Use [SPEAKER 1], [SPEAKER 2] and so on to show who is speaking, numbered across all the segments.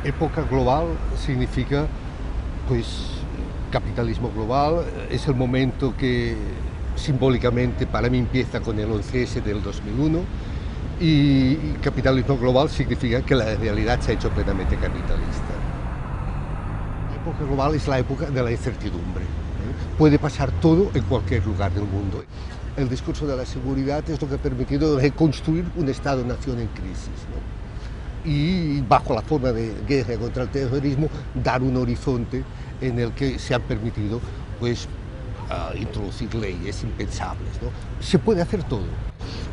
[SPEAKER 1] Época global significa, pues, capitalismo global. Es el momento que simbólicamente para mí empieza con el 11S del 2001 y capitalismo global significa que la realidad se ha hecho plenamente capitalista. La época global es la época de la incertidumbre. Puede pasar todo en cualquier lugar del mundo. El discurso de la seguridad es lo que ha permitido reconstruir un Estado-nación en crisis, ¿no? Y bajo la forma de guerra contra el terrorismo, dar un horizonte en el que se han permitido pues, introducir leyes impensables, ¿no? Se puede hacer todo.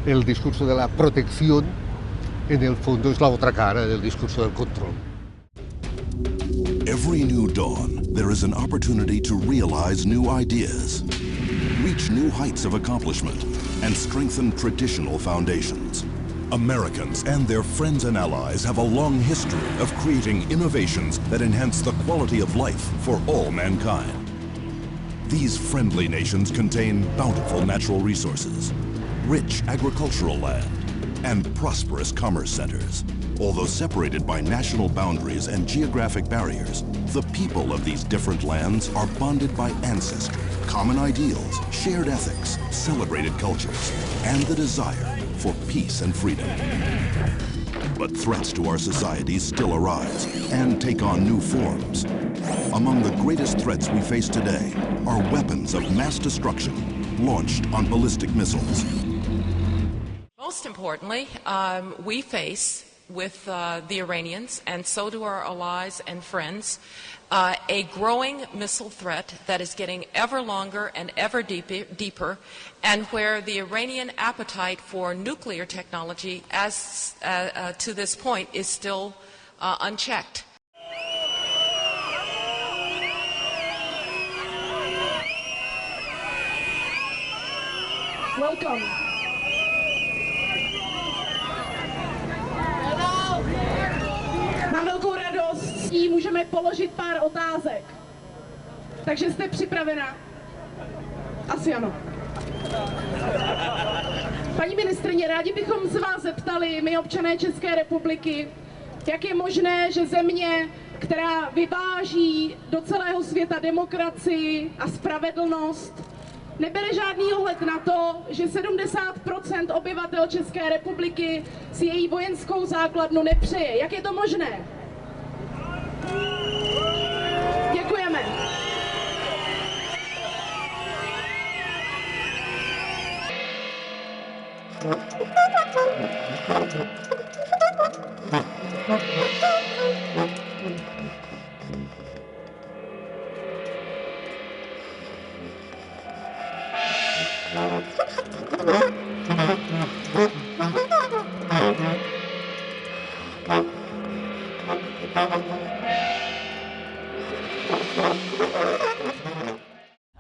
[SPEAKER 1] El discurso de la protección, en el fondo, es la otra cara del discurso del control.
[SPEAKER 2] Every new dawn, there is an opportunity to realize new ideas, reach new heights of accomplishment, and strengthen traditional foundations. Americans and their friends and allies have a long history of creating innovations that enhance the quality of life for all mankind. These friendly nations contain bountiful natural resources, rich agricultural land, and prosperous commerce centers. Although separated by national boundaries and geographic barriers, the people of these different lands are bonded by ancestry, common ideals, shared ethics, celebrated cultures, and the desire for peace and freedom. But threats to our societies still arise and take on new forms. Among the greatest threats we face today are weapons of mass destruction launched on ballistic missiles.
[SPEAKER 3] Most importantly, we face with the Iranians, and so do our allies and friends, a growing missile threat that is getting ever longer and ever deeper, and where the Iranian appetite for nuclear technology as to this point is still unchecked.
[SPEAKER 4] Welcome. Mám velkou radost, tí můžeme položit pár otázek. Takže jste připravena? Asi ano. Paní ministryně, rádi bychom se vás zeptali, my občané České republiky, jak je možné, že země, která vyváží do celého světa demokracii a spravedlnost, nebere žádný ohled na to, že 70% obyvatel České republiky si její vojenskou základnu nepřeje. Jak je to možné? Děkujeme.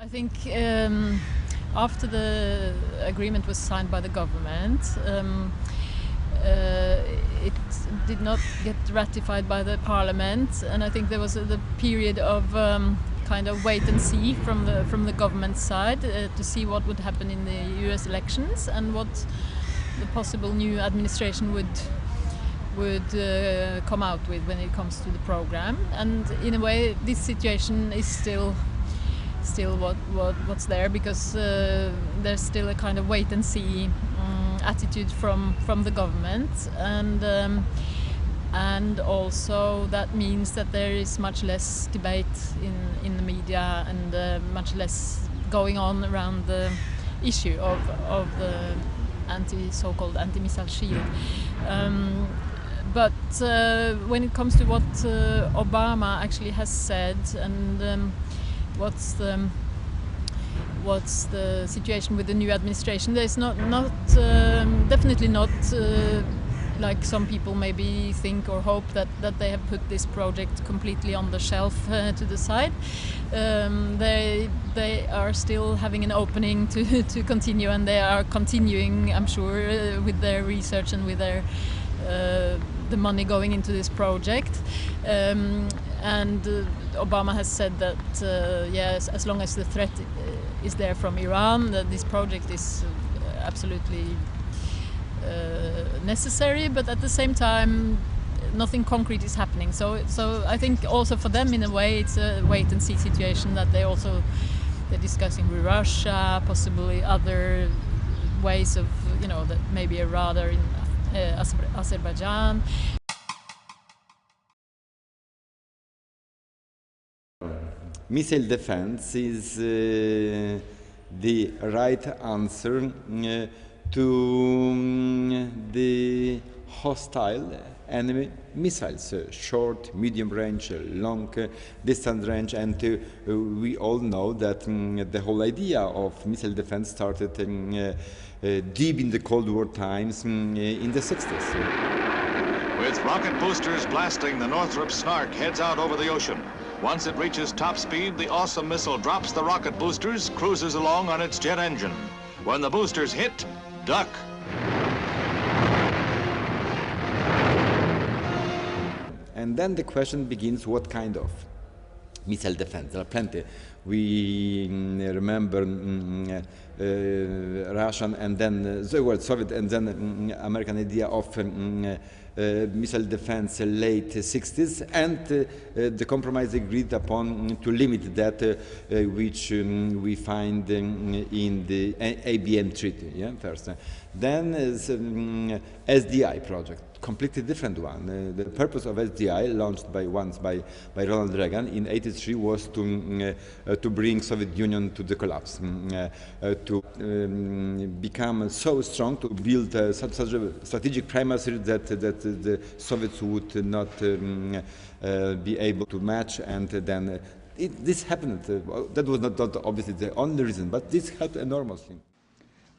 [SPEAKER 5] I think after the agreement was signed by the government, it did not get ratified by the parliament, and I think there was the period of kind of wait and see from the government side to see what would happen in the US elections and what the possible new administration would come out with when it comes to the program. And in a way, this situation is still what's there, because there's still a kind of wait and see attitude from the government, and also that means that there is much less debate in the media and much less going on around the issue of the so-called anti-missile shield. But when it comes to what Obama actually has said, and what's the situation with the new administration, there's not definitely not like some people maybe think or hope that they have put this project completely on the shelf to the side. They are still having an opening to continue, and they are continuing, I'm sure, with their research and with their the money going into this project. And Obama has said that yes, as long as the threat is there from Iran, that this project is absolutely necessary. But at the same time, nothing concrete is happening. So I think also for them, in a way, it's a wait-and-see situation, that they're discussing with Russia, possibly other ways of, that maybe a radar in Azerbaijan.
[SPEAKER 6] Missile defense is the right answer to the hostile enemy missiles, short, medium range, long distance range, and we all know that the whole idea of missile defense started deep in the Cold War times in the 60s.
[SPEAKER 7] With rocket boosters blasting, the Northrop Snark heads out over the ocean. Once it reaches top speed, the awesome missile drops the rocket boosters, cruises along on its jet engine. When the boosters hit, duck.
[SPEAKER 6] And then the question begins, what kind of missile defense? There are plenty. We remember Russian and then Soviet and then American idea of missile defense late 60s, and the compromise agreed upon to limit that, which we find in the ABM treaty, first. Then SDI project, completely different one. The purpose of SDI, launched once by Ronald Reagan in '83, was to bring Soviet Union to the collapse, to become so strong, to build such a strategic primacy that the Soviets would not be able to match, and then this happened. That was not obviously the only reason, but this helped enormously.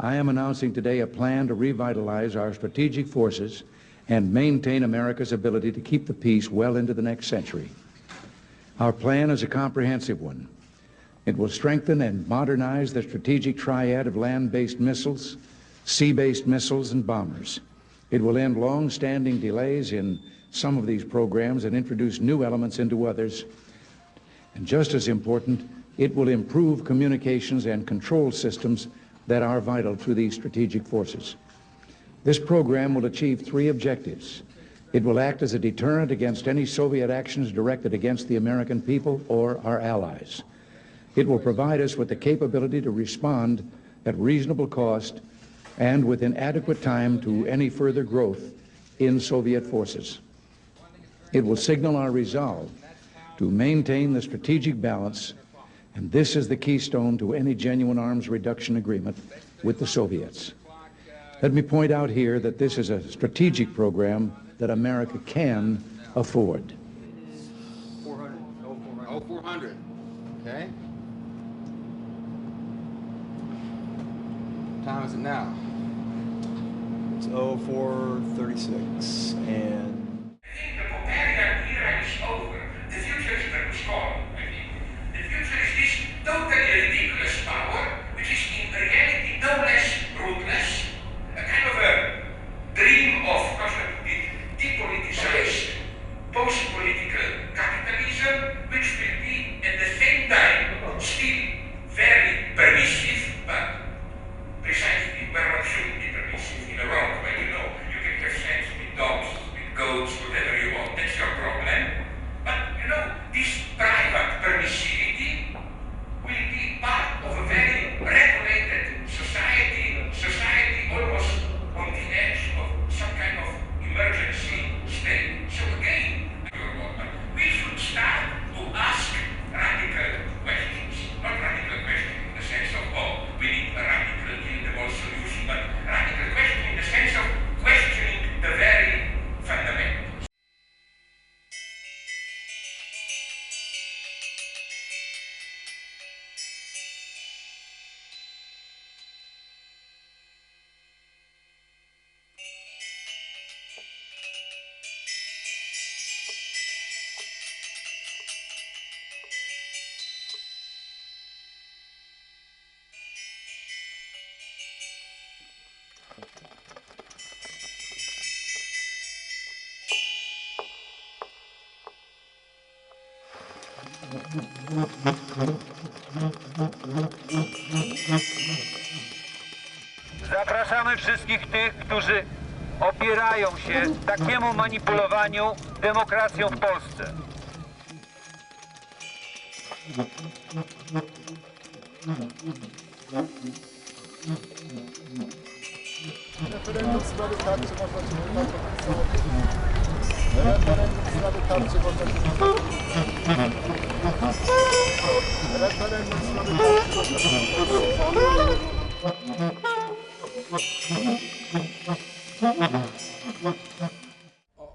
[SPEAKER 8] I am announcing today a plan to revitalize our strategic forces and maintain America's ability to keep the peace well into the next century. Our plan is a comprehensive one. It will strengthen and modernize the strategic triad of land-based missiles, sea-based missiles, and bombers. It will end long-standing delays in some of these programs and introduce new elements into others. And just as important, it will improve communications and control systems that are vital to these strategic forces. This program will achieve three objectives. It will act as a deterrent against any Soviet actions directed against the American people or our allies. It will provide us with the capability to respond at reasonable cost and within adequate time to any further growth in Soviet forces. It will signal our resolve to maintain the strategic balance, and this is the keystone to any genuine arms reduction agreement with the Soviets. Let me point out here that this is a strategic program that America can afford.
[SPEAKER 9] 400. 0400. Okay. What time is it now?
[SPEAKER 10] It's 04:36 and
[SPEAKER 11] The Copernican era is over. The future is Berlusconi, I think. The future is this totally ridiculous power, which is in reality no less ruthless, a kind of a dream of depoliticized post-political capitalism, which will be at the same time still very permissive, but precisely where one shouldn't be permissive, in a wrong way. You know, you can have sex with dogs, with goats, whatever you want. That's your problem. But you know, this private permissivity will be part of a very regulated society almost on the edge of some kind of emergency state. So again, we should start to ask radical questions. Not radical questions in the sense of, oh, we need a radical kill-the-wall solution, but radical question in the sense of questioning the very fundamentals.
[SPEAKER 12] Zapraszamy wszystkich tych, którzy opierają się takiemu manipulowaniu demokracją w Polsce.
[SPEAKER 10] Referendum w sprawie tarczy można Referendum w sprawie tarczy można Referendum w sprawie tarczy można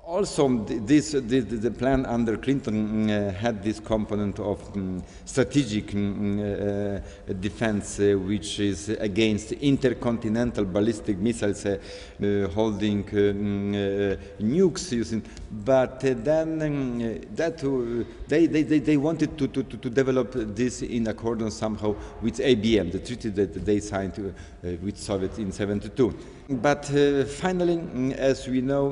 [SPEAKER 6] Also, the plan under Clinton had this component of strategic defense, which is against intercontinental ballistic missiles holding nukes using. But then they wanted to develop this in accordance somehow with ABM, the treaty that they signed with Soviets in '72. But finally, as we know,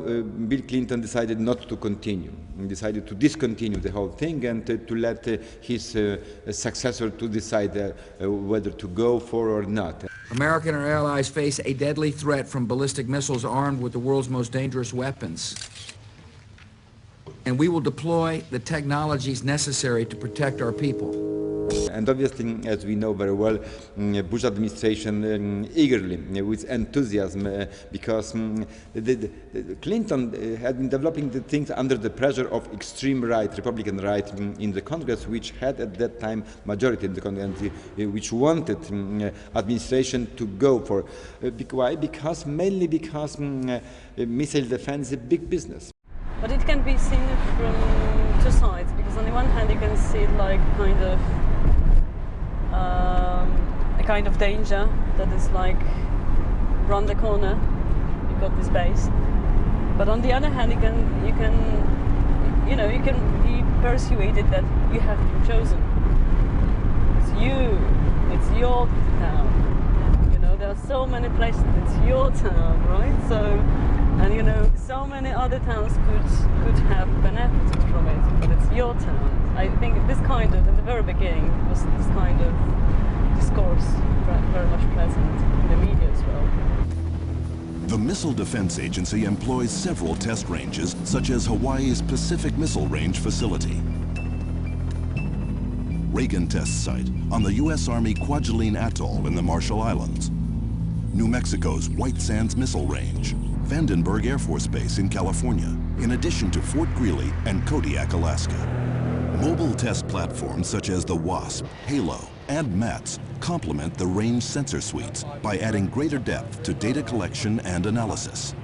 [SPEAKER 6] Bill Clinton decided not to continue. He decided to discontinue the whole thing and to let his successor to decide whether to go for or not.
[SPEAKER 13] America and our allies face a deadly threat from ballistic missiles armed with the world's most dangerous weapons. And we will deploy the technologies necessary to protect our people.
[SPEAKER 6] And obviously, as we know very well, Bush administration eagerly, with enthusiasm, because Clinton had been developing the things under the pressure of extreme right, Republican right in the Congress, which had at that time majority in the Congress, which wanted administration to go for. Why? Mainly because missile defense is a big business.
[SPEAKER 14] But it can be seen from two sides, because on the one hand you can see it like a kind of danger that is like round the corner. You've got this base, but on the other hand, you can be persuaded that you have been chosen. It's your town. You know, there are so many places. It's your town, right? And you know, so many other towns could have benefited from it, but it's your town. I think this kind of, in the very beginning, was this kind of discourse very much present in the media as well.
[SPEAKER 2] The Missile Defense Agency employs several test ranges, such as Hawaii's Pacific Missile Range facility, Reagan Test Site on the U.S. Army Kwajalein Atoll in the Marshall Islands, New Mexico's White Sands Missile Range, Vandenberg Air Force Base in California, in addition to Fort Greely and Kodiak, Alaska. Mobile test platforms such as the WASP, HALO, and MATS complement the range sensor suites by adding greater depth to data collection and analysis.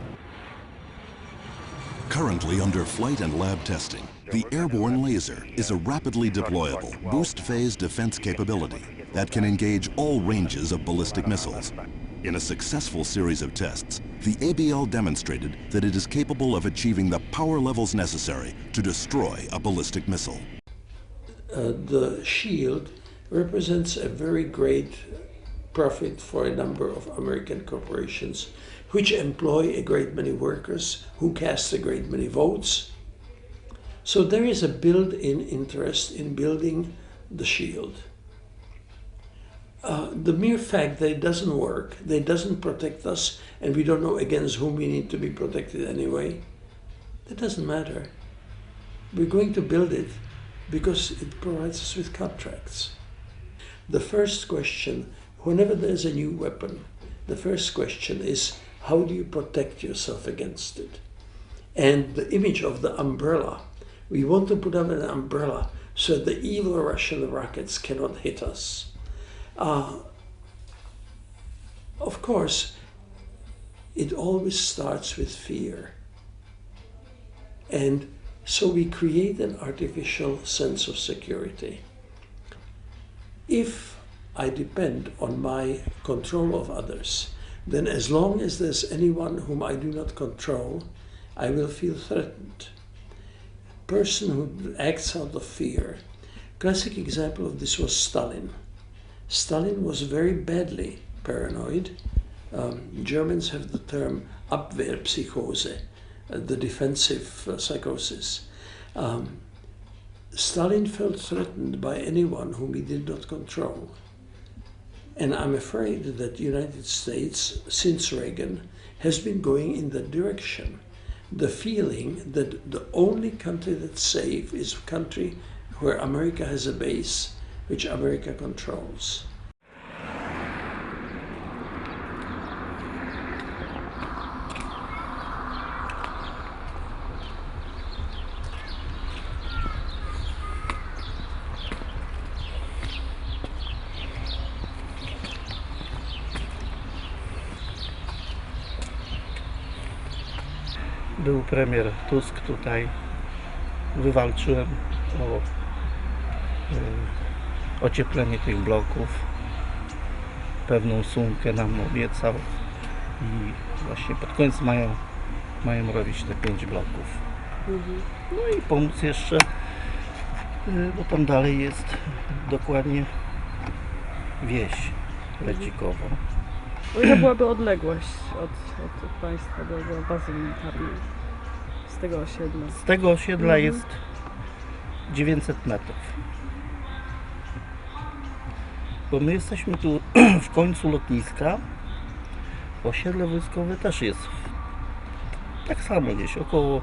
[SPEAKER 2] Currently under flight and lab testing, the airborne laser is a rapidly deployable boost-phase defense capability that can engage all ranges of ballistic missiles. In a successful series of tests, the ABL demonstrated that it is capable of achieving the power levels necessary to destroy a ballistic missile.
[SPEAKER 15] The shield represents a very great profit for a number of American corporations, which employ a great many workers who cast a great many votes. So there is a built-in interest in building the shield. The mere fact that it doesn't work, that it doesn't protect us, and we don't know against whom we need to be protected anyway, that doesn't matter. We're going to build it because it provides us with contracts. The first question, whenever there's a new weapon, the first question is, how do you protect yourself against it? And the image of the umbrella, we want to put up an umbrella so the evil Russian rockets cannot hit us. Of course, it always starts with fear. And so we create an artificial sense of security. If I depend on my control of others, then as long as there's anyone whom I do not control, I will feel threatened. A person who acts out of fear. Classic example of this was Stalin. Stalin was very badly paranoid. Germans have the term Abwehrpsychose, the defensive psychosis. Stalin felt threatened by anyone whom he did not control. And I'm afraid that the United States, since Reagan, has been going in that direction. The feeling that the only country that's safe is a country where America has a base, which America controls.
[SPEAKER 16] Był premier Tusk tutaj, wywalczyłem o ocieplenie tych bloków, pewną sumkę nam obiecał i właśnie pod koniec maja mają robić te 5 bloków. No i pomóc jeszcze, bo tam dalej jest dokładnie wieś Ledzikowo.
[SPEAKER 14] O ile byłaby odległość od państwa do bazy militarnej z tego osiedla?
[SPEAKER 16] Z tego osiedla jest 900 metrów. Bo my jesteśmy tu w końcu lotniska. Osiedle wojskowe też jest tak samo gdzieś, około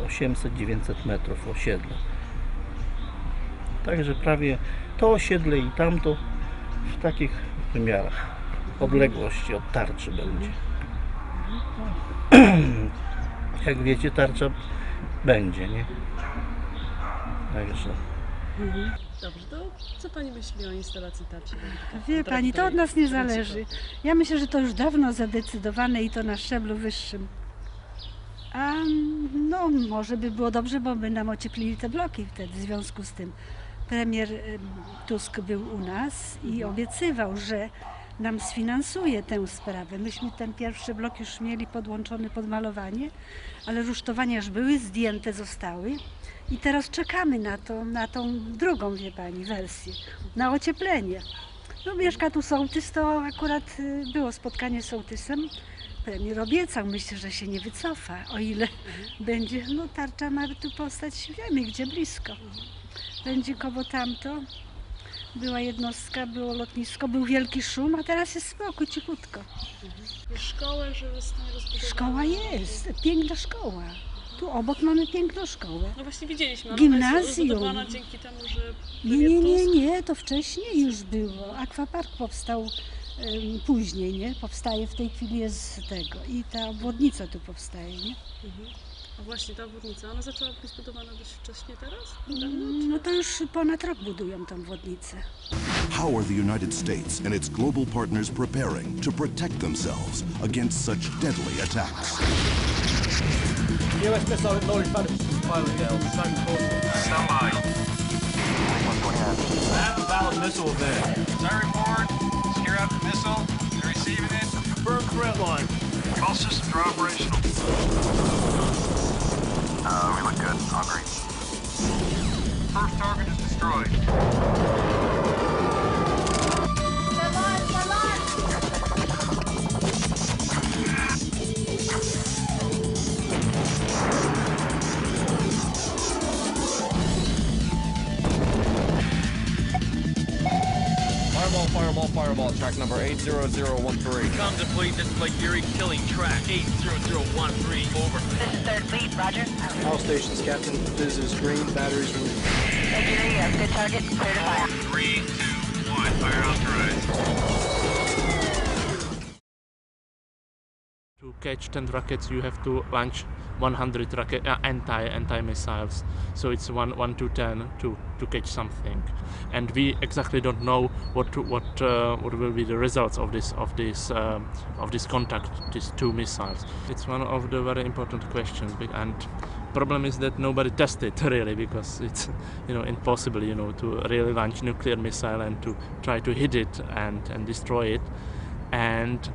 [SPEAKER 16] 800-900 metrów osiedla. Także prawie to osiedle i tamto w takich wymiarach. Odległości od tarczy będzie. Jak wiecie, tarcza będzie, nie? Także.
[SPEAKER 14] Dobrze, to co Pani myśli o instalacji tarczy?
[SPEAKER 17] Wie Pani, to od nas nie zależy. Ja myślę, że to już dawno zadecydowane i to na szczeblu wyższym. A no może by było dobrze, bo by nam ocieplili te bloki wtedy w związku z tym. Premier Tusk był u nas i obiecywał, że nam sfinansuje tę sprawę. Myśmy ten pierwszy blok już mieli podłączony pod malowanie, ale rusztowania już były, zdjęte zostały i teraz czekamy na tą drugą, wie Pani, wersję, na ocieplenie. No mieszka tu sołtys, to akurat było spotkanie z sołtysem. Premier obiecał, myślę, że się nie wycofa, o ile będzie, no tarcza ma tu powstać, wiemy gdzie, blisko. Będzie koło tamto, była jednostka, było lotnisko, był wielki szum, a teraz jest spokój, cichutko.
[SPEAKER 14] Szkołę, że zostanie rozbudowana?
[SPEAKER 17] Szkoła jest, piękna szkoła. Tu obok mamy piękną szkołę.
[SPEAKER 14] No właśnie widzieliśmy,
[SPEAKER 17] gimnazjum.
[SPEAKER 14] Ona jest rozbudowana dzięki temu, że
[SPEAKER 17] Nie, to wcześniej już było. Aquapark powstał później, nie? Powstaje w tej chwili jest z tego i ta obwodnica tu powstaje, nie?
[SPEAKER 14] A właśnie ta obwodnica, ona zaczęła być zbudowana dość wcześnie teraz?
[SPEAKER 17] No to już ponad rok budują tą obwodnicę.
[SPEAKER 2] How are the United States and its global partners preparing to protect themselves against such deadly attacks?
[SPEAKER 18] US missile acknowledged by the pilot down.
[SPEAKER 11] Stand by.
[SPEAKER 18] I have a valid missile there.
[SPEAKER 11] Siren report. Secure out the missile. You're receiving it.
[SPEAKER 18] Firm threat line.
[SPEAKER 11] All systems are operational. We look good. Hungry. First target is destroyed.
[SPEAKER 18] Fireball, track number 80013.
[SPEAKER 19] Come deplete display Fury, killing track 80013, over.
[SPEAKER 20] This is 3rd Fleet, roger.
[SPEAKER 18] All stations, Captain. This is green, batteries removed.
[SPEAKER 20] Engineer, you have good target, clear to fire.
[SPEAKER 11] 3, 2, 1, fire authorized.
[SPEAKER 19] To catch 10 rockets, you have to launch 100 rocket anti-missiles. So it's 1 to 10 to catch something, and we exactly don't know what will be the results of this contact, these 2 missiles. It's one of the very important questions, and problem is that nobody tested really, because it's impossible to really launch nuclear missile and to try to hit it and destroy it. And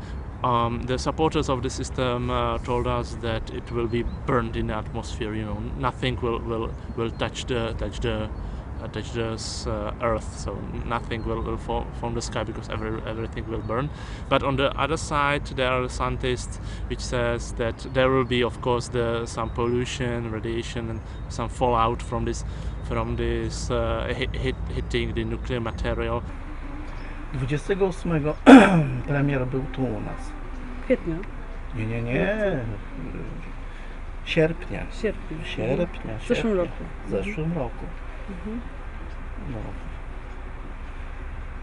[SPEAKER 19] the supporters of the system told us that it will be burned in the atmosphere. Nothing will touch the earth, so nothing will fall from the sky, because everything will burn. But on the other side, there are scientists which says that there will be, of course, some pollution, radiation, and some fallout from this hitting the nuclear material.
[SPEAKER 16] 28 premier był tu u nas.
[SPEAKER 14] Kwietnia?
[SPEAKER 16] Nie. Sierpnia.
[SPEAKER 14] Sierpnia. W zeszłym roku.
[SPEAKER 16] W zeszłym roku. No.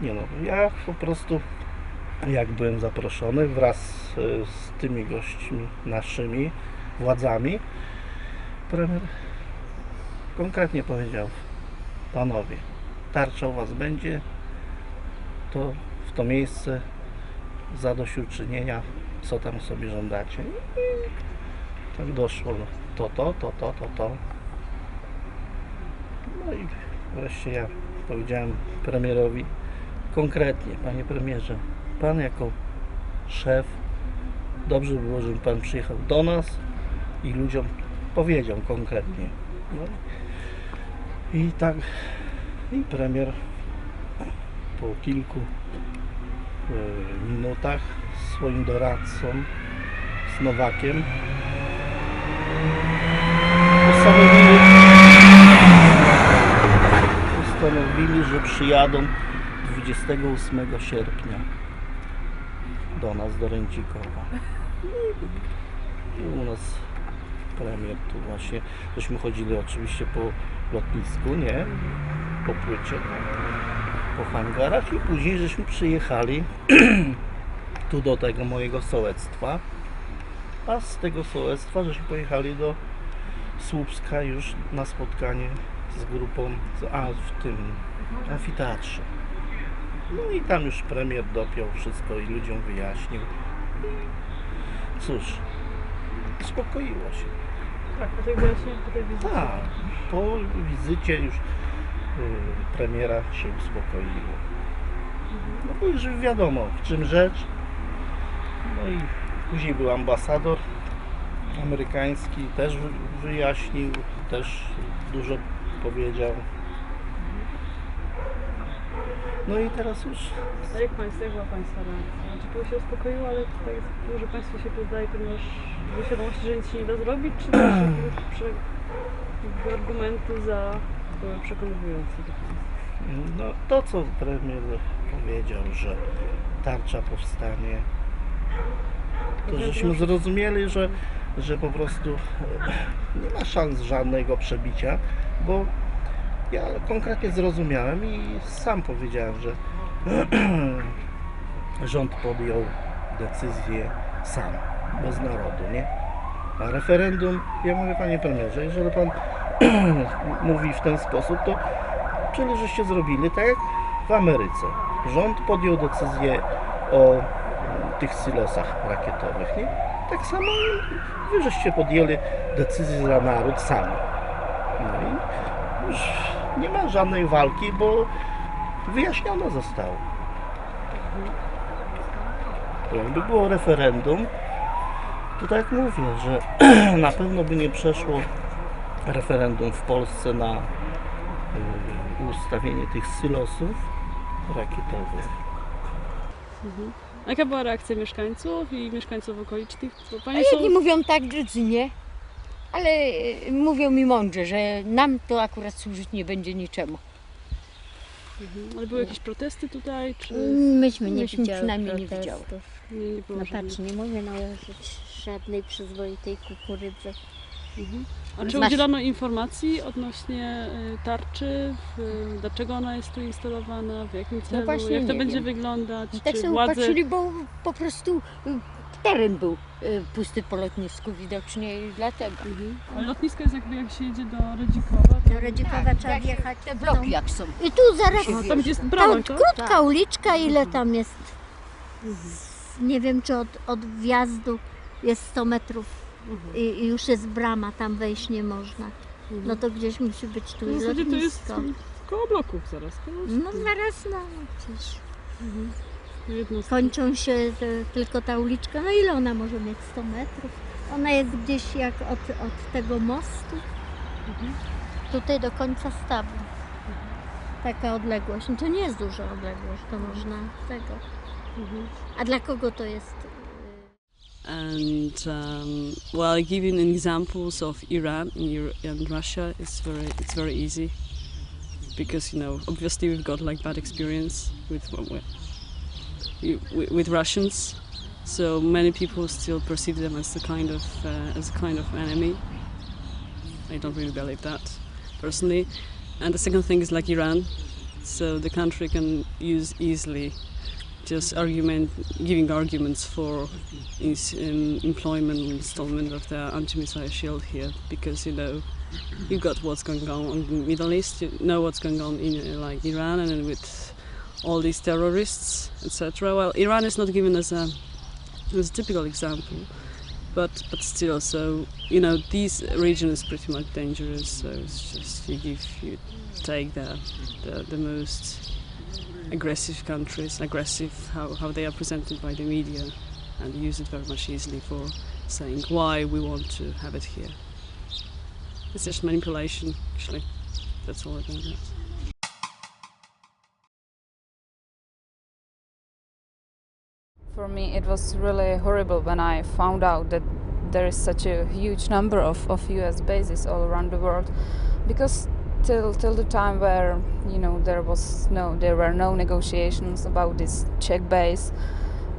[SPEAKER 16] Nie no, ja po prostu jak byłem zaproszony wraz z tymi gośćmi naszymi, władzami, premier konkretnie powiedział: panowie, tarcza u was będzie, to w to miejsce zadośćuczynienia, co tam sobie żądacie. I tak doszło to. No i wreszcie ja powiedziałem premierowi konkretnie: panie premierze, pan jako szef, dobrze by było, żeby pan przyjechał do nas i ludziom powiedział konkretnie. No i tak, i premier po kilku minutach z swoim doradcą, z Nowakiem, postanowili, że przyjadą 28 sierpnia do nas, do Rędzikowa. I u nas premier tu właśnie, żeśmy chodzili oczywiście po lotnisku, nie? Po płycie, po hangarach, i później żeśmy przyjechali tu do tego mojego sołectwa, a z tego sołectwa żeśmy pojechali do Słupska już na spotkanie z grupą, w tym amfiteatrze. No i tam już premier dopiął wszystko i ludziom wyjaśnił. I cóż, uspokoiło się.
[SPEAKER 14] Tak, po tej wizycie?
[SPEAKER 16] Tak, po wizycie już premiera się uspokoiło. No bo już wiadomo, w czym rzecz. No i później był ambasador amerykański, też wyjaśnił, też dużo powiedział. No i teraz już...
[SPEAKER 14] A jak była Państwa reakcja? Znaczy, było się uspokoiło, ale tutaj może Państwu się podaje, ponieważ świadomości, że nic się nie da zrobić, czy też argumenty za były przekonujące do Państwa?
[SPEAKER 16] No to, co premier powiedział, że tarcza powstanie, to żeśmy zrozumieli, że po prostu nie ma szans żadnego przebicia, bo ja konkretnie zrozumiałem i sam powiedziałem, że rząd podjął decyzję sam, bez narodu, nie? A referendum, ja mówię, panie premierze, jeżeli pan mówi w ten sposób, to czyli żeście zrobili tak jak w Ameryce. Rząd podjął decyzję o tych silosach rakietowych, nie? Tak samo wy żeście podjęli decyzję za naród sami. No i już nie ma żadnej walki, bo wyjaśnione zostało. To jakby było referendum, to tak jak mówię, że na pewno by nie przeszło referendum w Polsce na ustawienie tych silosów rakietowych.
[SPEAKER 14] A jaka była reakcja mieszkańców i mieszkańców okolicznych?
[SPEAKER 19] Jedni mówią tak, drudzy nie, ale mówią mi mądrze, że nam to akurat służyć nie będzie niczemu.
[SPEAKER 14] Ale były jakieś protesty tutaj? Czy...
[SPEAKER 19] Myśmy przynajmniej nie widziały.
[SPEAKER 14] Nie było
[SPEAKER 19] patrz, nie mogę nałożyć żadnej przyzwoitej kukurydzy.
[SPEAKER 14] A czy udzielono informacji odnośnie tarczy? Dlaczego ona jest tu instalowana? W jakim celu?
[SPEAKER 19] Właśnie
[SPEAKER 14] jak to będzie
[SPEAKER 19] wiem.
[SPEAKER 14] wyglądać?
[SPEAKER 19] Tak
[SPEAKER 14] czy
[SPEAKER 19] sobie
[SPEAKER 14] władze...
[SPEAKER 19] patrzyli, bo po prostu teren był pusty po lotnisku widocznie i dlatego.
[SPEAKER 14] Ale lotnisko jest jakby jak się jedzie do Redzikowa.
[SPEAKER 17] Do Redzikowa trzeba wjechać.
[SPEAKER 19] Te bloki jak są.
[SPEAKER 17] I tu zaraz
[SPEAKER 14] tam jest brama,
[SPEAKER 17] tam krótka uliczka, ile tam jest? Nie wiem, czy od wjazdu jest 100 metrów i już jest brama, tam wejść nie można. No to gdzieś musi być tu
[SPEAKER 14] W zasadzie to jest
[SPEAKER 17] lotnisko.
[SPEAKER 14] koło bloków zaraz.
[SPEAKER 17] No zaraz, no przecież. Kończą się tylko ta uliczka, no ile ona może mieć? 100 metrów? Ona jest gdzieś jak od tego mostu, tutaj do końca stawu. Taka odległość, no to nie jest duża odległość, to można tego. A dla kogo to jest?
[SPEAKER 14] And well, giving examples of Iran and Russia it's very easy because obviously we've got like bad experience with with Russians. So many people still perceive them as a kind of enemy. I don't really believe that, personally. And the second thing is like Iran. So the country can use easily just giving arguments for employment and installment of the anti-missile shield here, because you got what's going on in the Middle East, you know what's going on in like Iran and with all these terrorists, etc. Well, Iran is not given as a typical example, but still, so this region is pretty much dangerous. So it's just you take the most aggressive countries, how they are presented by the media, and use it very much easily for saying why we want to have it here. It's just manipulation, actually. That's all about it.
[SPEAKER 19] For me, it was really horrible when I found out that there is such a huge number of US bases all around the world, because till the time where there were no negotiations about this Czech base,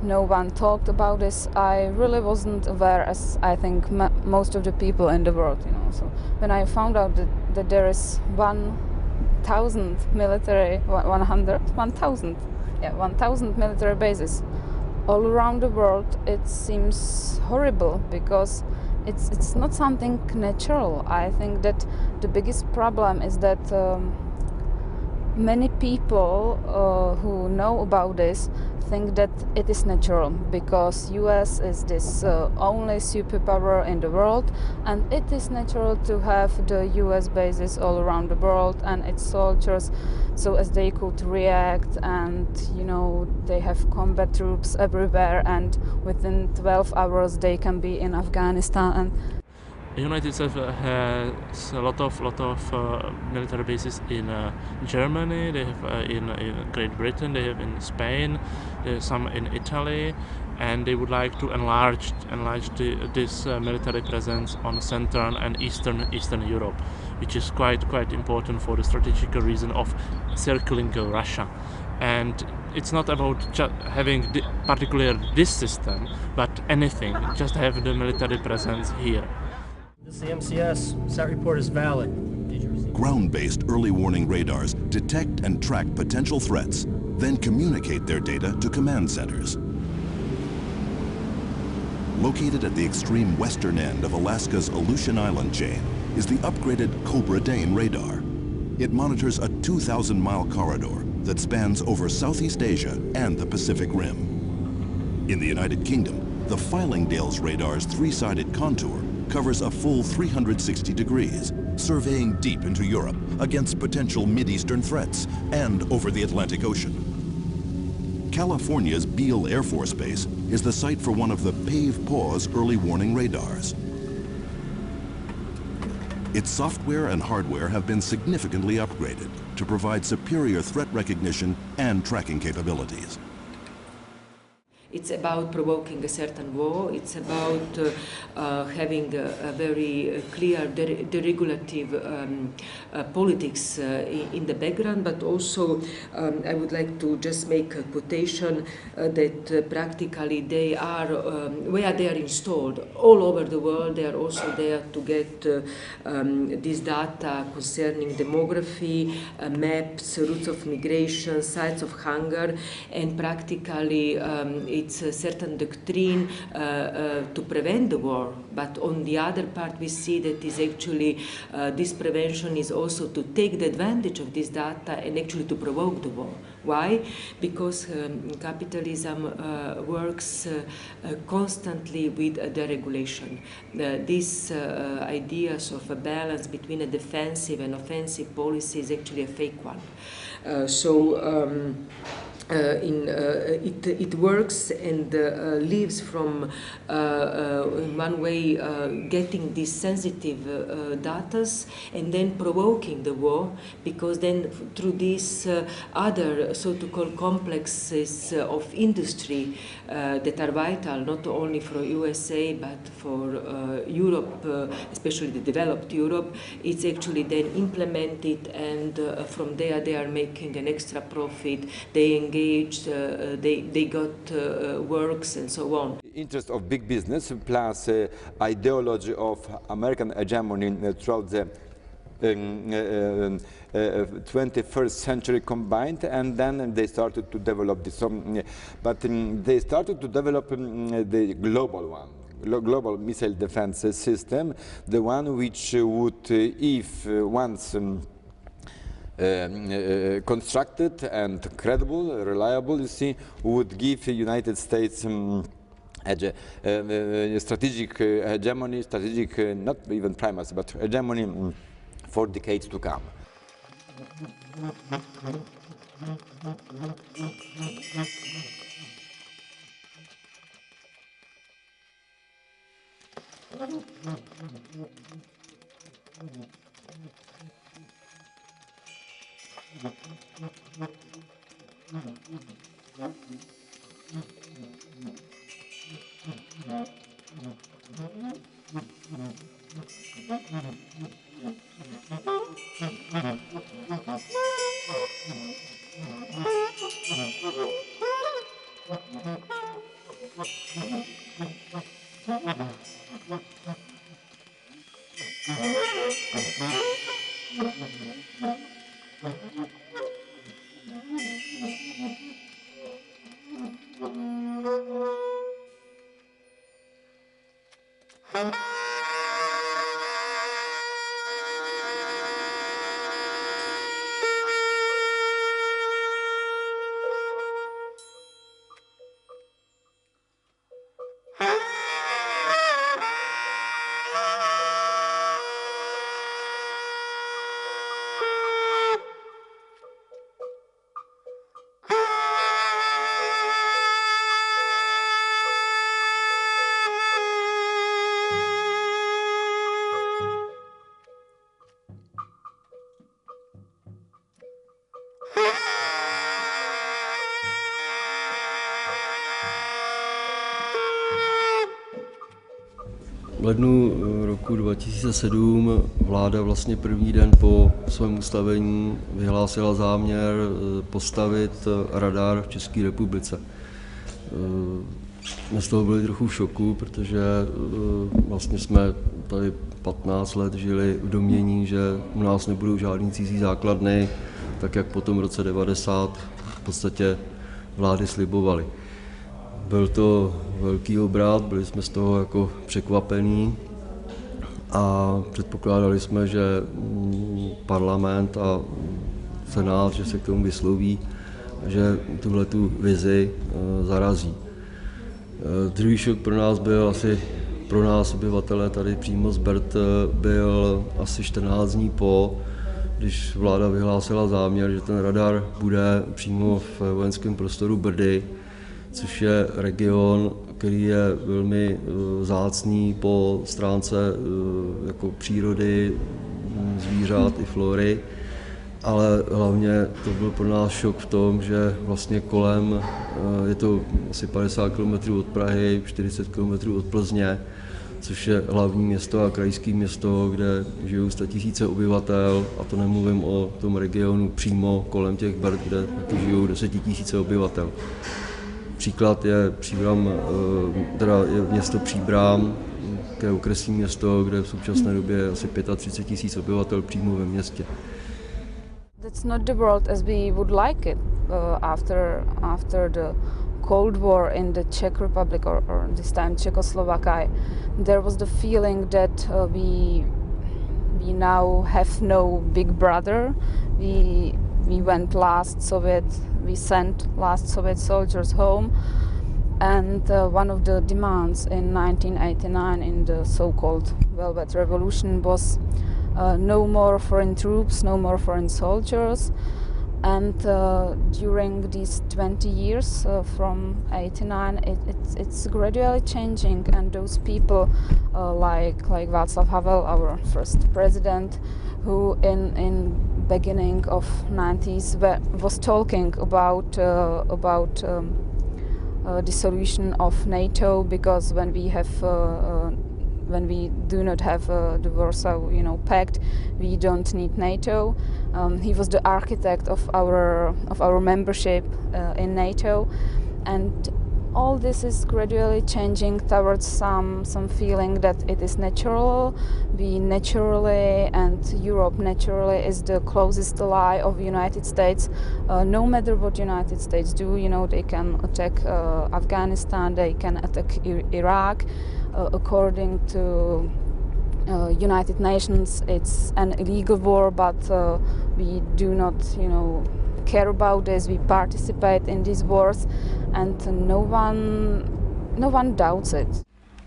[SPEAKER 19] no one talked about this. I really wasn't aware, as I think most of the people in the world. So when I found out that there is 1,000 military military bases all around the world, it seems horrible, because it's not something natural. I think that the biggest problem is that many people who know about this think that it is natural, because US is this only superpower in the world, and it is natural to have the US bases all around the world and its soldiers, so as they could react, and they have combat troops everywhere, and within 12 hours they can be in Afghanistan. And the United States has a lot of military bases in Germany. They have in Great Britain. They have in Spain. They have some in Italy, and they would like to enlarge this military presence on Central and Eastern Europe, which is quite important for the strategic reason of circling Russia. And it's not about just having particularly this system, but anything. Just have the military presence here.
[SPEAKER 18] This is the MCS. That report is valid.
[SPEAKER 2] Ground-based early warning radars detect and track potential threats, then communicate their data to command centers. Located at the extreme western end of Alaska's Aleutian Island chain is the upgraded Cobra Dane radar. It monitors a 2,000-mile corridor that spans over Southeast Asia and the Pacific Rim. In the United Kingdom, the Fylingdales radar's three-sided contour covers a full 360 degrees, surveying deep into Europe against potential Mid-Eastern threats and over the Atlantic Ocean. California's Beale Air Force Base is the site for one of the PAVE-PAWS early warning radars. Its software and hardware have been significantly upgraded to provide superior threat recognition and tracking capabilities.
[SPEAKER 21] It's about provoking a certain war. It's about having a very clear deregulative politics in the background, but also I would like to just make a quotation that practically they are, where they are installed all over the world, they are also there to get this data concerning demography, maps, routes of migration, sites of hunger, and practically it's a certain doctrine to prevent the war, but on the other part we see that is actually this prevention is also to take the advantage of this data and actually to provoke the war. Why? Because capitalism works constantly with deregulation. These ideas of a balance between a defensive and offensive policy is actually a fake one. It works and lives from, in one way, getting these sensitive data and then provoking the war, because then through these other so-called complexes of industry that are vital not only for USA but for Europe, especially the developed Europe, it's actually then implemented, and from there they are making an extra profit. They engage engaged, they got works and so on.
[SPEAKER 6] Interest of big business plus ideology of American hegemony throughout the 21st century combined, and then they started to develop this. But they started to develop the global one. Global missile defense system, the one which would, if once constructed and credible, reliable, you see, would give the United States strategic hegemony, strategic, not even primacy, but hegemony for decades to come.
[SPEAKER 1] V lednu roku 2007 vláda vlastně první den po svém ustavení vyhlásila záměr postavit radar v České republice. My z toho byli trochu v šoku, protože vlastně jsme tady 15 let žili v domnění, že u nás nebudou žádný cizí základny, tak jak po tom roce 90 v podstatě vlády slibovaly. Byl to velký obrat, byli jsme z toho jako překvapení a předpokládali jsme, že parlament a senát, že se k tomu vysloví, že tuhletu vizi zarazí. Druhý šok pro nás byl asi, pro nás obyvatele tady přímo z Brd, byl asi 14 dní po, když vláda vyhlásila záměr, že ten radar bude přímo v vojenském prostoru Brdy, což je region, který je velmi vzácný po stránce jako přírody, zvířat i flory, ale hlavně to byl pro nás šok v tom, že vlastně kolem, je to asi 50 km od Prahy, 40 km od Plzně, což je hlavní město a krajské město, kde žijou 100 000 obyvatel, a to nemluvím o tom regionu přímo kolem těch Brd, kde žijou 10 000 obyvatel. Příklad je je město Příbram, které je okresní město, kde v současné době je asi 35 000 obyvatel přímo ve městě.
[SPEAKER 22] That's not the world as we would like it after the Cold War in the Czech Republic or this time Czechoslovakia. There was the feeling that we now have no big brother. We sent last Soviet soldiers home, and one of the demands in 1989 in the so-called Velvet Revolution was no more foreign troops, no more foreign soldiers. And during these 20 years from 89, it's gradually changing, and those people like Václav Havel, our first president, who in beginning of 90s was talking about dissolution of NATO, because when we have when we do not have the Warsaw, Pact, we don't need NATO. He was the architect of our membership in NATO, and all this is gradually changing towards some feeling that it is natural. We naturally, and Europe naturally, is the closest ally of United States. No matter what United States do, they can attack Afghanistan, they can attack Iraq. According to United Nations, it's an illegal war, but we do not, care about this. We participate in these wars, and no one doubts it.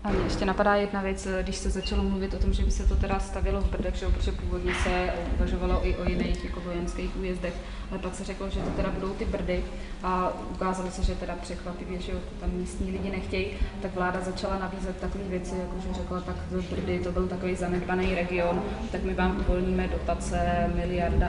[SPEAKER 3] A mě ještě napadá jedna věc, když se začalo mluvit o tom, že by se to teda stavělo v Brdech, protože původně se uvažovalo i o jiných jako vojenských újezdech, ale pak se řeklo, že to teda budou ty Brdy a ukázalo se, že teda překvapivě, že to tam místní lidi nechtějí, tak vláda začala nabízet takové věci, jako že řekla, tak Brdy to byl takový zanedbaný region, tak my vám uvolníme dotace 1,5 miliardy,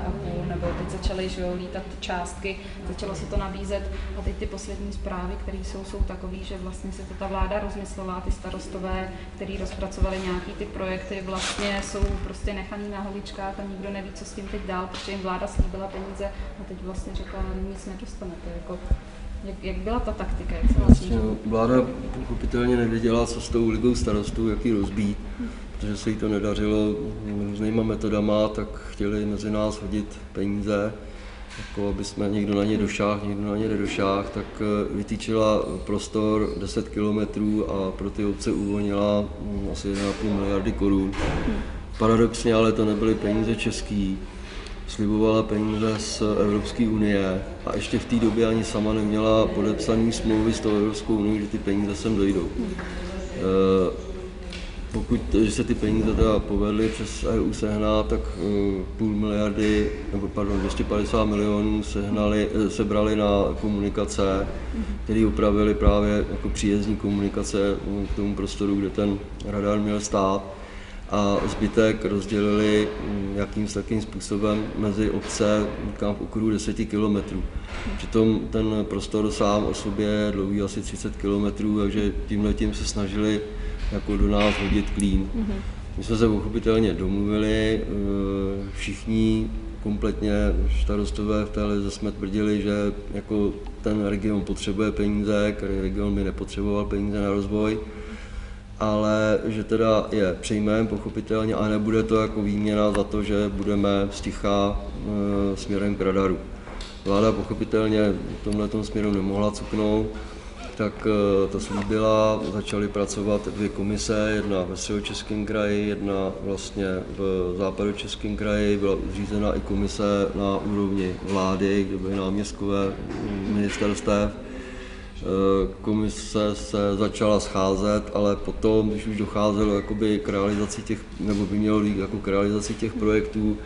[SPEAKER 3] nebo teď začaly lítat částky, začalo se to nabízet a teď ty poslední zprávy, které jsou takový, že vlastně se to ta vláda rozmyslela, ty starostové, kteří rozpracovali nějaký ty projekty, vlastně jsou prostě nechaný na holičkách a nikdo neví, co s tím teď dál, protože jim vláda slíbila peníze a teď vlastně řekla, nic nedostanete. Jako, jak byla ta taktika? Jak se vlastně...
[SPEAKER 1] Vláda pochopitelně nevěděla, co s tou ligou starostů, jak ji rozbít, protože se jí to nedařilo různýma metodama, tak chtěli mezi nás hodit peníze, jako aby jsme někdo na ně došáhl, někdo na ně nedošáhl, tak vytýčila prostor 10 kilometrů a pro ty obce uvolnila asi 1,5 miliardy korun. Paradoxně ale to nebyly peníze český, slibovala peníze z Evropské unie a ještě v té době ani sama neměla podepsané smlouvy s tou Evropskou unii, že ty peníze sem dojdou. Pokud se ty peníze teda povedly přes EU sehnat, tak 250 milionů sebrali na komunikace, které upravili právě jako příjezdní komunikace k tomu prostoru, kde ten radar měl stát. A zbytek rozdělili jakým takým způsobem mezi obce, říkám, v okruhu 10 kilometrů. Přitom ten prostor sám o sobě je dlouhý asi 30 kilometrů, takže tímhletím se snažili jako do nás hodit klín. My jsme se pochopitelně domluvili, všichni kompletně starostové v té lize jsme tvrdili, že jako ten region potřebuje peníze, který region by nepotřeboval peníze na rozvoj, ale že teda je přijmeme pochopitelně a nebude to jako výměna za to, že budeme sticha směrem k radaru. Vláda pochopitelně v tomhletom směru nemohla cuknout, tak to slíbila, začaly pracovat 2 komise, jedna ve Středočeském kraji, jedna vlastně v Západočeském kraji, byla zřízena i komise na úrovni vlády, kde byly náměstkové ministerstev. Komise se začala scházet, ale potom, když už docházelo jakoby k realizaci těch, nebo by mělo jít jako k realizaci těch projektů,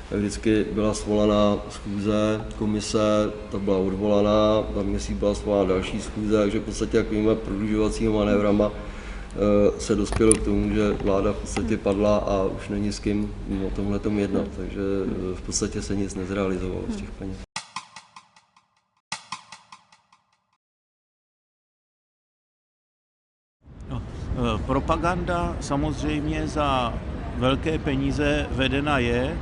[SPEAKER 1] tak vždycky byla svolaná schůze komise, ta byla odvolaná, za měsíc byla svolaná další schůze, takže v podstatě jakýma prodlužovacími manévrama se dospělo k tomu, že vláda v podstatě padla a už není s kým o tomhletom jednat, takže v podstatě se nic nezrealizovalo z těch peněz.
[SPEAKER 4] Propaganda samozřejmě za velké peníze vedena je,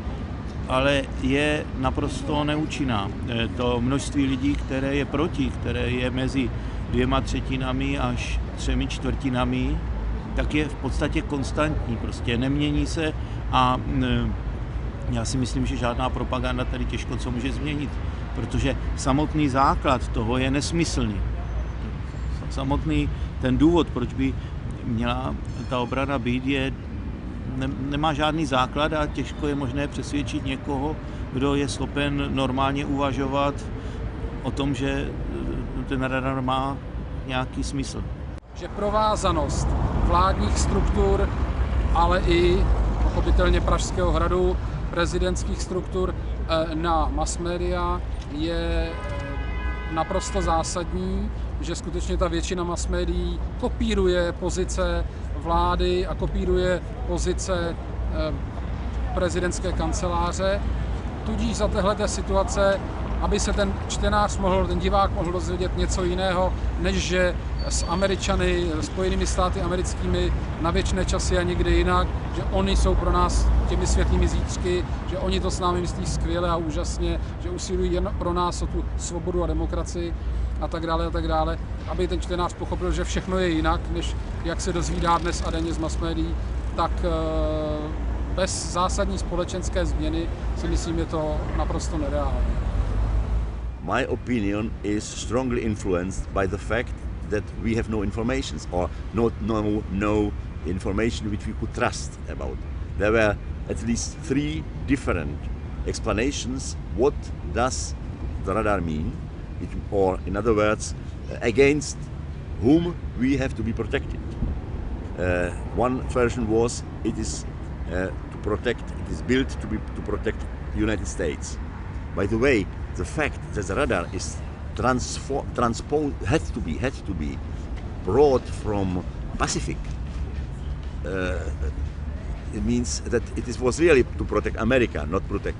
[SPEAKER 4] ale je naprosto neúčinná. To množství lidí, které je proti, které je mezi 2/3 až 3/4, tak je v podstatě konstantní, prostě nemění se a já si myslím, že žádná propaganda tady těžko co může změnit, protože samotný základ toho je nesmyslný. Samotný ten důvod, proč by měla ta obrana být, nemá žádný základ a těžko je možné přesvědčit někoho, kdo je schopen normálně uvažovat o tom, že ten radar má nějaký smysl.
[SPEAKER 23] Že provázanost vládních struktur, ale i pochopitelně Pražského hradu, prezidentských struktur na mass media je naprosto zásadní, že skutečně ta většina mass médií kopíruje pozice vlády a kopíruje pozice prezidentské kanceláře. Tudíž za téhleté situace aby se ten čtenář mohl, ten divák mohl dozvědět něco jiného, než že s Američany, Spojenými státy americkými na věčné časy a někde jinak, že oni jsou pro nás těmi světlými zítřky, že oni to s námi myslí skvěle a úžasně, že usilují jen pro nás o tu svobodu a demokracii a tak dále, aby ten čtenář pochopil, že všechno je jinak, než jak se dozvídá dnes a denně z mass médií, tak bez zásadní společenské změny si myslím, je to naprosto nereálné.
[SPEAKER 5] My opinion is strongly influenced by the fact that we have no information or no information which we could trust about. There were at least 3 different explanations what does the radar mean, or in other words, against whom we have to be protected. One version was it is built to protect the United States. By the way, the fact that the radar is had to be brought from Pacific. It means that it was really to protect America, not protect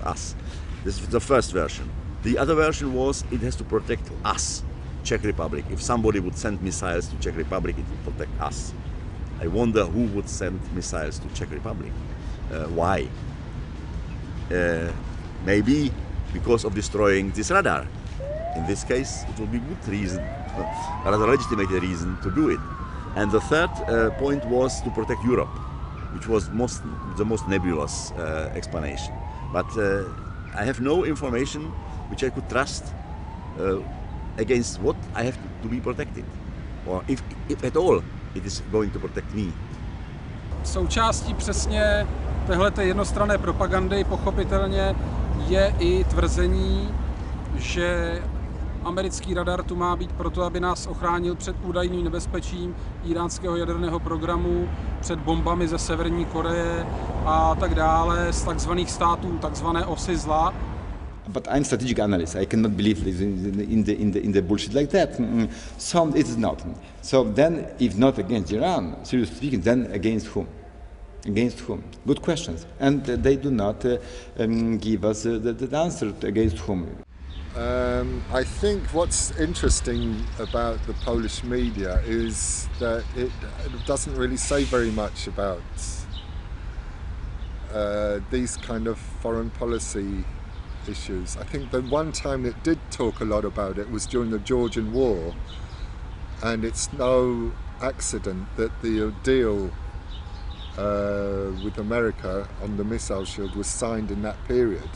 [SPEAKER 5] us. This is the first version. The other version was it has to protect us, Czech Republic. If somebody would send missiles to Czech Republic, it would protect us. I wonder who would send missiles to Czech Republic. Why? Maybe because of destroying this radar. In this case, it will be good reason, a rather legitimate reason to do it. And the third point was to protect Europe, which was the most nebulous explanation. But I have no information which I could trust against what I have to be protected, or if at all it is going to protect me.
[SPEAKER 23] Součástí přesně téhleté jednostranné propagandy pochopitelně je i tvrzení, že americký radar tu má být proto, aby nás ochránil před údajným nebezpečím íránského jaderného programu, před bombami ze Severní Koreje a tak dále, z takzvaných států, takzvané osy zla.
[SPEAKER 6] But I'm a strategic analyst. I cannot believe in the bullshit like that. So it's not. So then, if not against Iran, seriously speaking, then against whom? Against whom? Good questions. And they do not give us the answer against whom.
[SPEAKER 10] I think what's interesting about the Polish media is that it doesn't really say very much about these kind of foreign policy issues. I think the one time it did talk a lot about it was during the Georgian War, and it's no accident that the deal with America on the missile shield was signed in that period,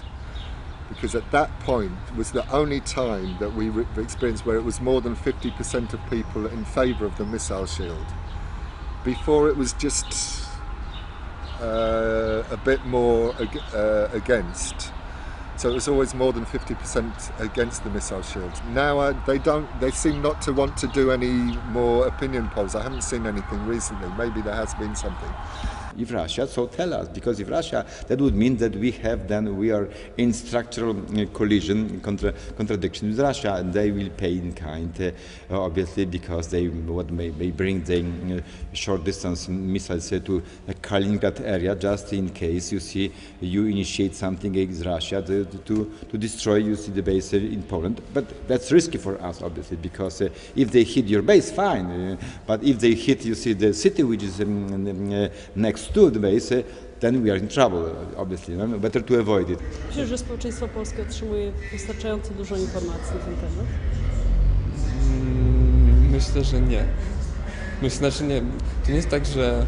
[SPEAKER 10] because at that point was the only time that we experienced where it was more than 50% of people in favour of the missile shield. Before it was just a bit more against. So it was always more than 50% against the missile shield. Now they seem not to want to do any more opinion polls. I haven't seen anything recently. Maybe there has been something.
[SPEAKER 6] If Russia, so tell us, because if Russia, that would mean that we are in structural collision, contradiction with Russia, and they will pay in kind, obviously, because they may bring the short distance missiles to the Kaliningrad area, just in case you initiate something against Russia to destroy, the base in Poland. But that's risky for us, obviously, because if they hit your base, fine, but if they hit, the city which is next to the base, then we are in trouble, obviously. No? Better to avoid it.
[SPEAKER 14] Myślę, że społeczeństwo polskie otrzymuje wystarczająco dużo informacji na ten temat?
[SPEAKER 7] Myślę, że nie. Znaczy nie, to nie jest tak, że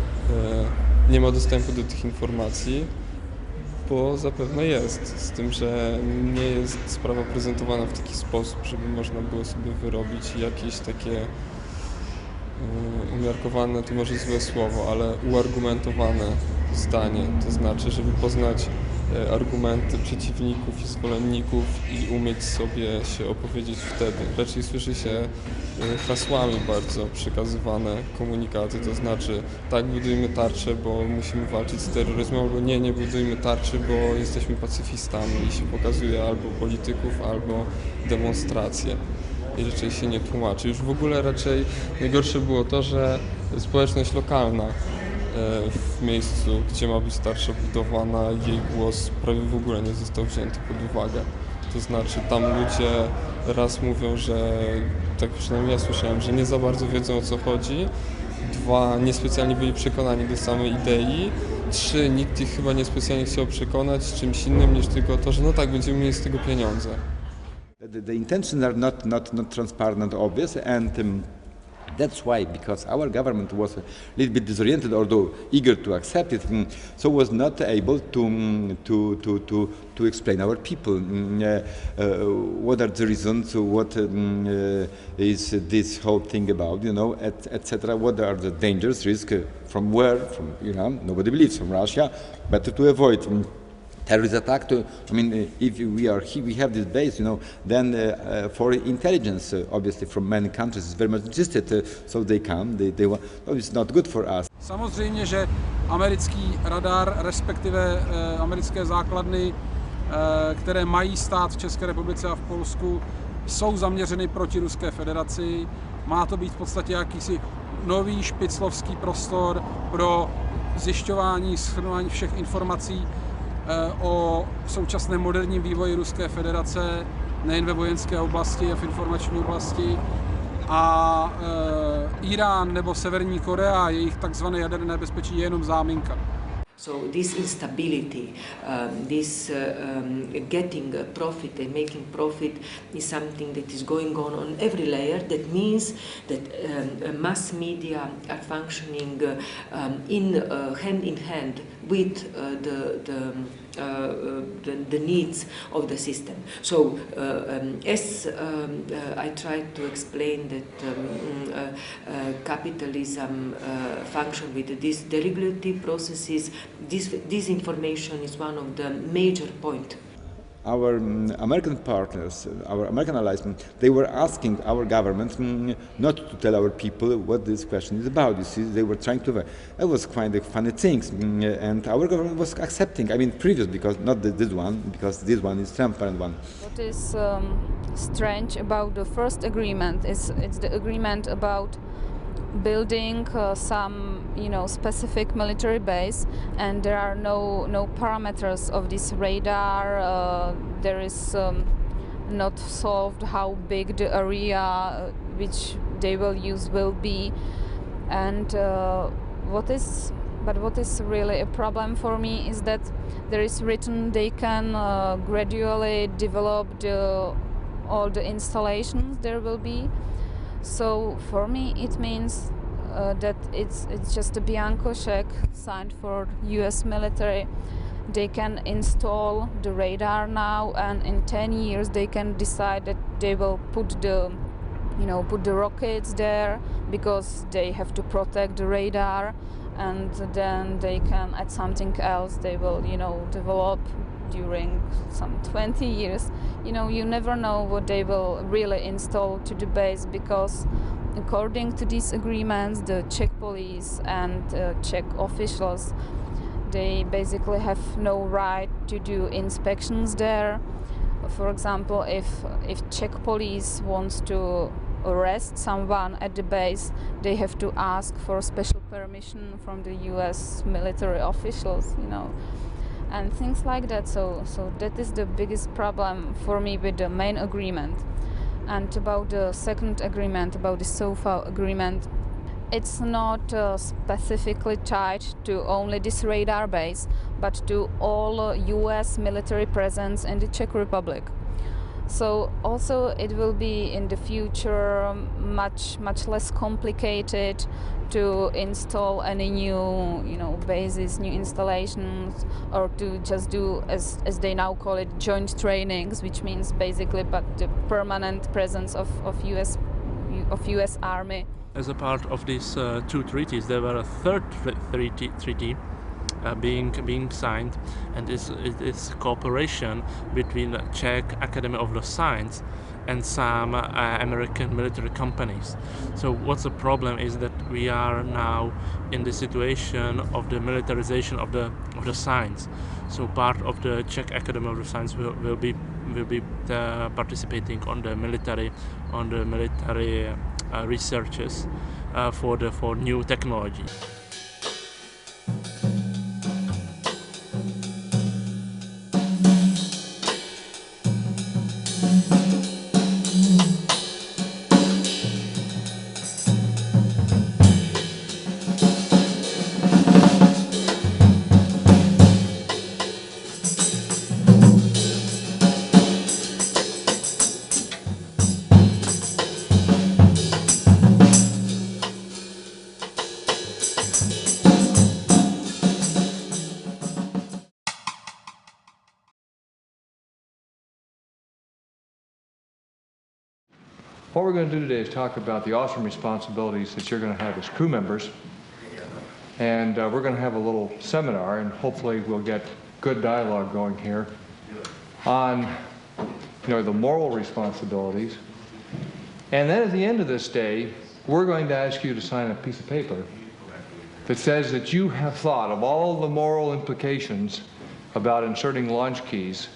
[SPEAKER 7] nie ma dostępu do tych informacji, bo zapewne jest, z tym, że nie jest sprawa prezentowana w taki sposób, żeby można było sobie wyrobić jakieś takie umiarkowane, to może złe słowo, ale uargumentowane zdanie, to znaczy, żeby poznać argumenty przeciwników i zwolenników i umieć sobie się opowiedzieć wtedy. Raczej słyszy się hasłami bardzo przekazywane komunikaty, to znaczy tak, budujmy tarczę, bo musimy walczyć z terroryzmem, albo nie budujmy tarczy, bo jesteśmy pacyfistami i się pokazuje albo polityków, albo demonstracje. I raczej się nie tłumaczy. Już w ogóle raczej najgorsze było to, że społeczność lokalna w miejscu, gdzie ma być tarcza budowana, jej głos prawie w ogóle nie został wzięty pod uwagę. To znaczy tam ludzie raz mówią, że, tak przynajmniej ja słyszałem, że nie za bardzo wiedzą, o co chodzi. 2, niespecjalnie byli przekonani do samej idei. 3, nikt ich chyba niespecjalnie chciał przekonać czymś innym niż tylko to, że no tak, będziemy mieli z tego pieniądze.
[SPEAKER 6] The intentions are not transparent and obvious, and that's why, because our government was a little bit disoriented, although eager to accept it, so was not able to explain our people what are the reasons, what is this whole thing about, etc. What are the dangers, risks, from where, from nobody believes, from Russia, better to avoid. Terrorist attack. If we are here, we have this base, then for intelligence, obviously from many countries, is very much interested, so they come. They want. No, it's not good for us.
[SPEAKER 23] Samozřejmě, že americký radar, respektive americké základny, které mají stát v České republice a v Polsku, jsou zaměřeny proti Ruské federaci. Má to být v podstatě jakýsi nový špiclovský prostor pro zjišťování, shrnování všech informací o současném moderním vývoji Ruské federace, nejen ve vojenské oblasti a v informační oblasti. A Irán nebo Severní Korea, jejich takzvané jaderné bezpečí je jenom záminka.
[SPEAKER 21] So this instability, getting a profit and making profit is something that is going on every layer. That means that mass media are functioning hand in hand with the needs of the system. So as I tried to explain that capitalism function with these deregulative processes, this information is one of the major points.
[SPEAKER 6] Our American partners, our American allies, they were asking our government not to tell our people what this question is about. You see, they were trying to. It was quite a funny thing, and our government was accepting. Previous, because not this one, because this one is transparent one.
[SPEAKER 22] What is strange about the first agreement is it's the agreement about building some specific military base, and there are no parameters of this radar. There is not solved how big the area which they will use will be, and what is really a problem for me is that there is written they can gradually develop all the installations there will be. So for me it means that it's just a bianco check signed for US military. They can install the radar now, and in 10 years they can decide that they will put the rockets there because they have to protect the radar, and then they can add something else they will develop during some 20 years. You never know what they will really install to the base, because according to these agreements, the Czech police and Czech officials, they basically have no right to do inspections there. For example, if Czech police wants to arrest someone at the base, they have to ask for special permission from the US military officials, and things like that. So that is the biggest problem for me with the main agreement. And about the second agreement, about the SOFA agreement, it's not specifically tied to only this radar base, but to all US military presence in the Czech Republic. So also it will be in the future much less complicated to install any new bases, new installations, or to just do as they now call it joint trainings, which means basically but the permanent presence of US Army.
[SPEAKER 19] As a part of these two treaties, there were a third treaty being signed, and it is cooperation between the Czech Academy of the Science and some American military companies. So what's the problem is that we are now in the situation of the militarization of the science. So part of the Czech Academy of the Science will be participating on the military researches for new technology.
[SPEAKER 8] What we're going to do today is talk about the awesome responsibilities that you're going to have as crew members. And we're going to have a little seminar, and hopefully we'll get good dialogue going here on the moral responsibilities. And then at the end of this day, we're going to ask you to sign a piece of paper that says that you have thought of all the moral implications about inserting launch keys,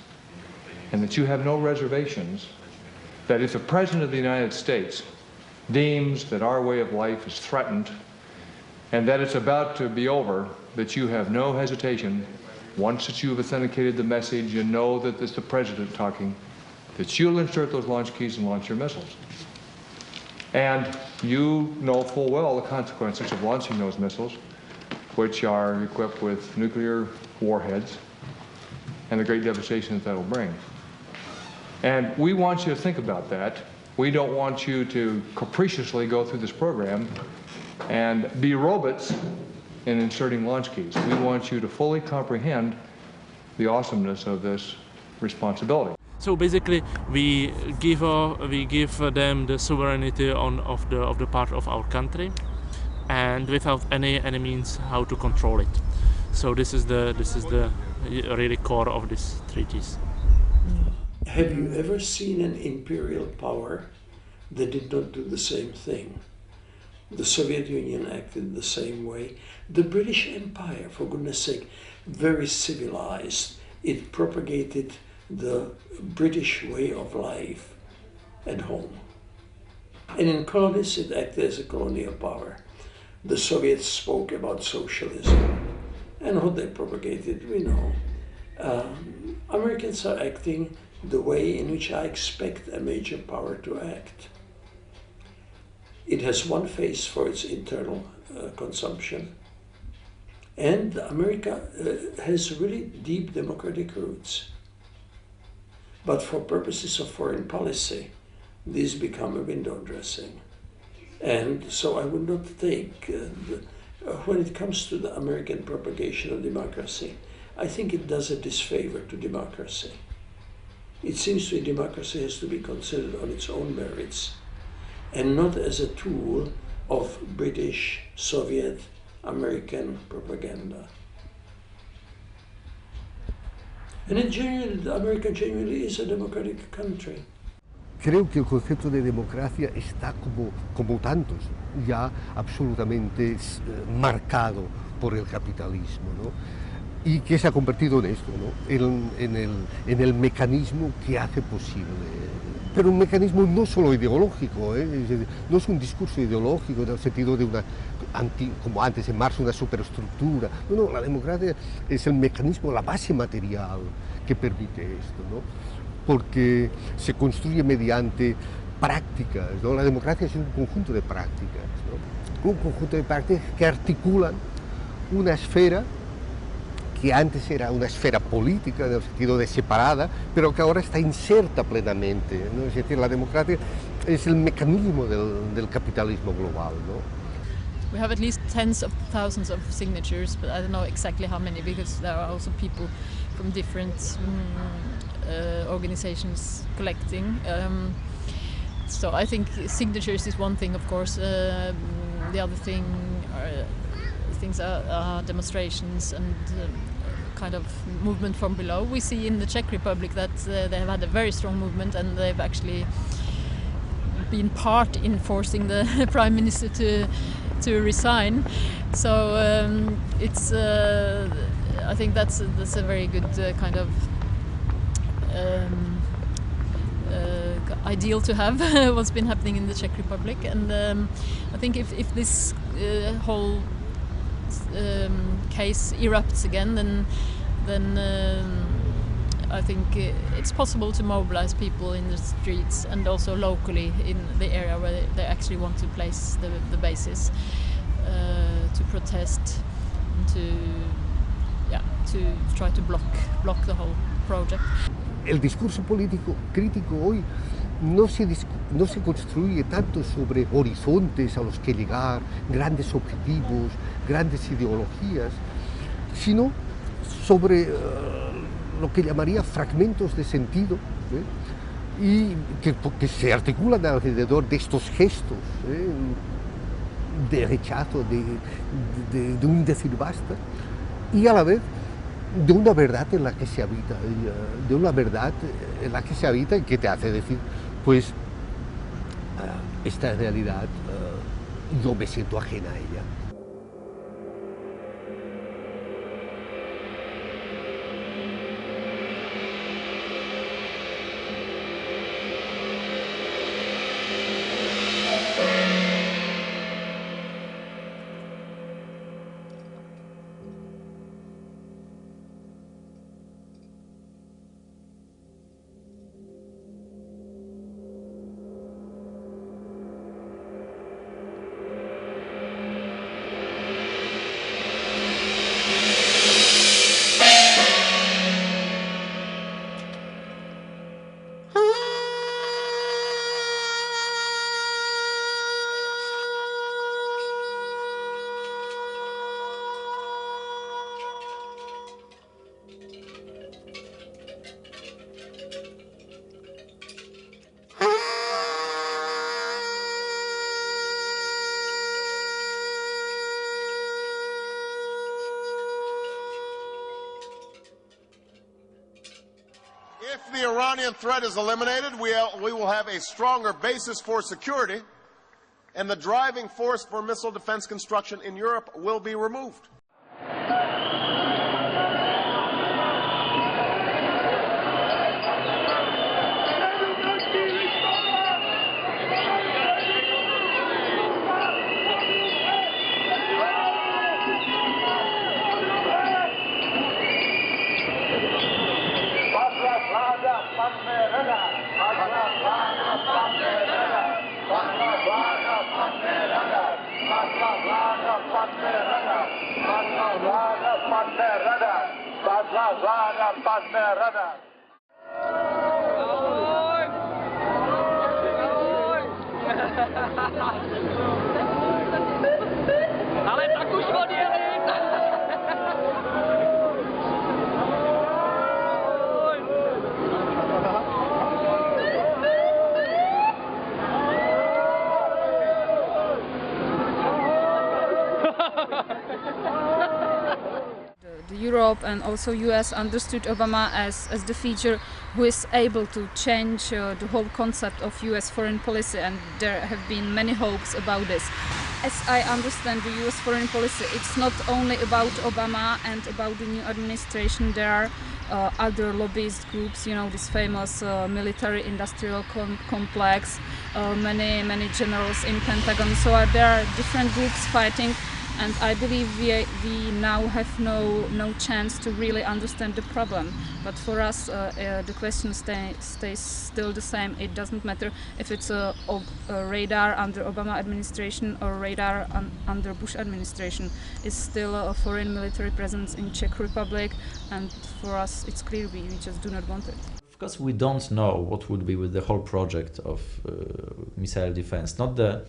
[SPEAKER 8] and that you have no reservations that if the President of the United States deems that our way of life is threatened and that it's about to be over, that you have no hesitation, once that you have authenticated the message and know that it's the President talking, that you'll insert those launch keys and launch your missiles. And you know full well the consequences of launching those missiles, which are equipped with nuclear warheads, and the great devastation that that'll bring. And we want you to think about that. We don't want you to capriciously go through this program and be robots in inserting launch keys. We want you to fully comprehend the awesomeness of this responsibility.
[SPEAKER 19] So basically, we give them the sovereignty of the part of our country, and without any means how to control it. So this is the really core of these treaties.
[SPEAKER 15] Have you ever seen an imperial power that did not do the same thing? The Soviet Union acted the same way. The British Empire, for goodness sake, very civilized. It propagated the British way of life at home. And in colonies, it acted as a colonial power. The Soviets spoke about socialism, and what they propagated, we know. Americans are acting the way in which I expect a major power to act. It has one face for its internal consumption, and America has really deep democratic roots. But for purposes of foreign policy, these become a window dressing. And so I would not take, when it comes to the American propagation of democracy, I think it does a disfavor to democracy. It seems to me democracy has to be considered on its own merits and not as a tool of British, Soviet, American propaganda. And America genuinely is a democratic country.
[SPEAKER 9] Creo que el concepto de democracia está como tantos, ya absolutamente marcado por el capitalismo, ¿no? Y que se ha convertido en esto, ¿no? en el mecanismo que hace posible. Pero un mecanismo no solo ideológico, no es un discurso ideológico en el sentido de como antes en Marx, una superestructura. No, la democracia es el mecanismo, la base material que permite esto, ¿no? Porque se construye mediante prácticas, ¿no? La democracia es un conjunto de prácticas, ¿no? Un conjunto de prácticas que articulan una esfera que antes era una esfera política, en el sentido de separada, pero que ahora está inserta plenamente, ¿no? Es decir, la democracia es el mecanismo del capitalismo global, ¿no?
[SPEAKER 12] We have at least tens of thousands of signatures, but I don't know exactly how many, because there are also people from different organizations collecting. So I think signatures is one thing, of course. The other thing are demonstrations and kind of movement from below. We see in the Czech Republic that they have had a very strong movement, and they've actually been part in forcing the Prime Minister to resign. So it's I think that's a very good kind of ideal to have what's been happening in the Czech Republic, and I think if this whole case erupts again, then I think it's possible to mobilize people in the streets and also locally in the area where they actually want to place the bases to protest and to try to block the whole project.
[SPEAKER 9] El discurso político crítico hoy no se construye tanto sobre horizontes a los que llegar, grandes objetivos, grandes ideologías, sino sobre lo que llamaría fragmentos de sentido, y que se articulan alrededor de estos gestos de rechazo, de un decir basta, y a la vez de una verdad en la que se habita, y que te hace decir, pues, esta realidad yo me siento ajena a ella.
[SPEAKER 11] If the Iranian threat is eliminated, we will have a stronger basis for security, and the driving force for missile defense construction in Europe will be removed.
[SPEAKER 13] Ale tak už odjeli!
[SPEAKER 22] Europe and also US understood Obama as the figure who is able to change the whole concept of US foreign policy, and there have been many hopes about this. As I understand the US foreign policy, it's not only about Obama and about the new administration. There are other lobbyist groups, you know, this famous military-industrial complex, many generals in Pentagon. So there are different groups fighting, and I believe we now have no chance to really understand the problem. But for us, the question stays still the same. It doesn't matter if it's a radar under Obama administration or radar under Bush administration. It's still a foreign military presence in Czech Republic, and for us it's clear we just do not want it.
[SPEAKER 20] Of course, we don't know what would be with the whole project of missile defense. Not that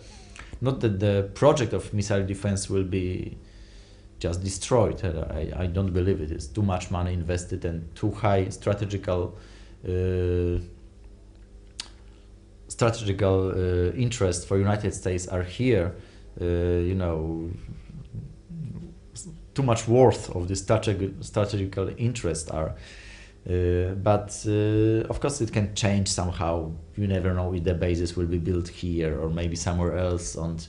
[SPEAKER 20] the project of missile defense will be just destroyed. I don't believe it. It's too much money invested and too high strategical interest for United States are here. You know, too much worth of the strategical interest are. But of course it can change somehow. You never know if the bases will be built here or maybe somewhere else. And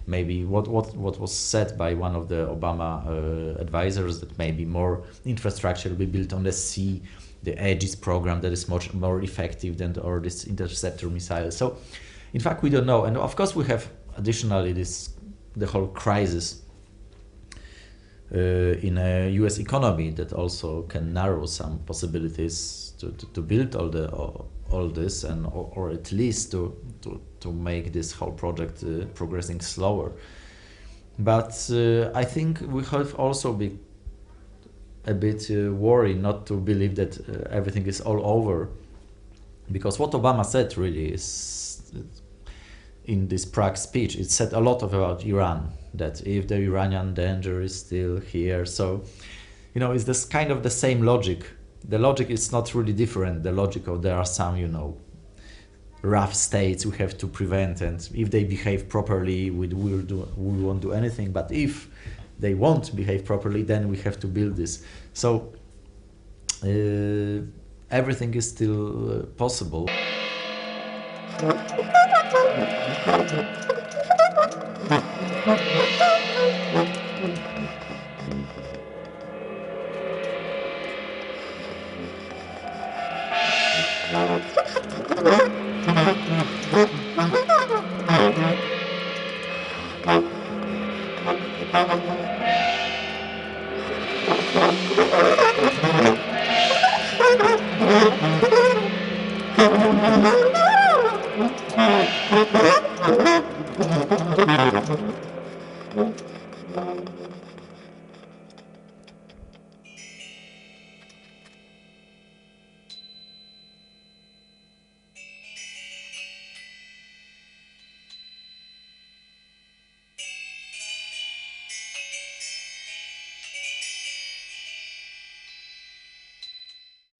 [SPEAKER 20] maybe what was said by one of the Obama advisors, that maybe more infrastructure will be built on the sea, the Aegis program that is much more effective than this interceptor missile. So in fact we don't know. And of course we have additionally the whole crisis in a US economy that also can narrow some possibilities to build all this, and or at least to make this whole project progressing slower. But I think we have also be a bit worried not to believe that everything is all over, because what Obama said really is in this Prague speech, it said a lot about Iran, that if the Iranian danger is still here. So, you know, it's this kind of the same logic. The logic is not really different. The logic of there are some, you know, rough states we have to prevent, and if they behave properly, we won't do anything. But if they won't behave properly, then we have to build this. So everything is still possible.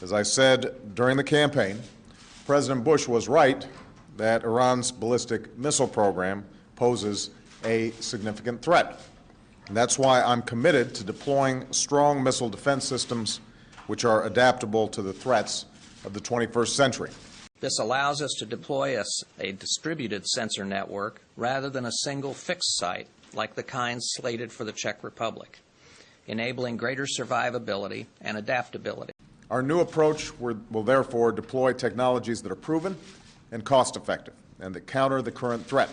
[SPEAKER 11] As I said during the campaign, President Bush was right that Iran's ballistic missile program poses a significant threat. And that's why I'm committed to deploying strong missile defense systems which are adaptable to the threats of the 21st century.
[SPEAKER 16] This allows us to deploy a distributed sensor network rather than a single fixed site like the kind slated for the Czech Republic, enabling greater survivability and adaptability.
[SPEAKER 11] Our new approach will therefore deploy technologies that are proven and cost-effective and that counter the current threat,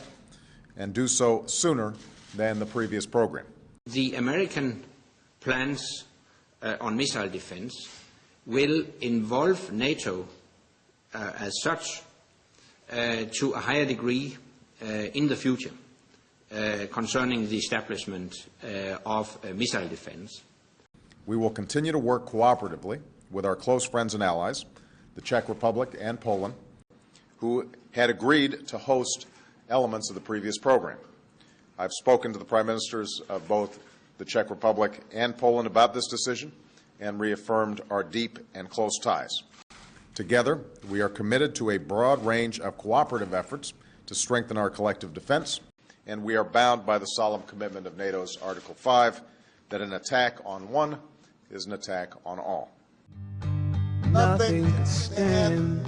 [SPEAKER 11] and do so sooner than the previous program.
[SPEAKER 17] The American plans on missile defense will involve NATO as such to a higher degree in the future concerning the establishment of missile defense.
[SPEAKER 11] We will continue to work cooperatively with our close friends and allies, the Czech Republic and Poland, who had agreed to host elements of the previous program. I've spoken to the Prime Ministers of both the Czech Republic and Poland about this decision and reaffirmed our deep and close ties. Together, we are committed to a broad range of cooperative efforts to strengthen our collective defense, and we are bound by the solemn commitment of NATO's Article 5 that an attack on one is an attack on all.
[SPEAKER 18] Nothing can stand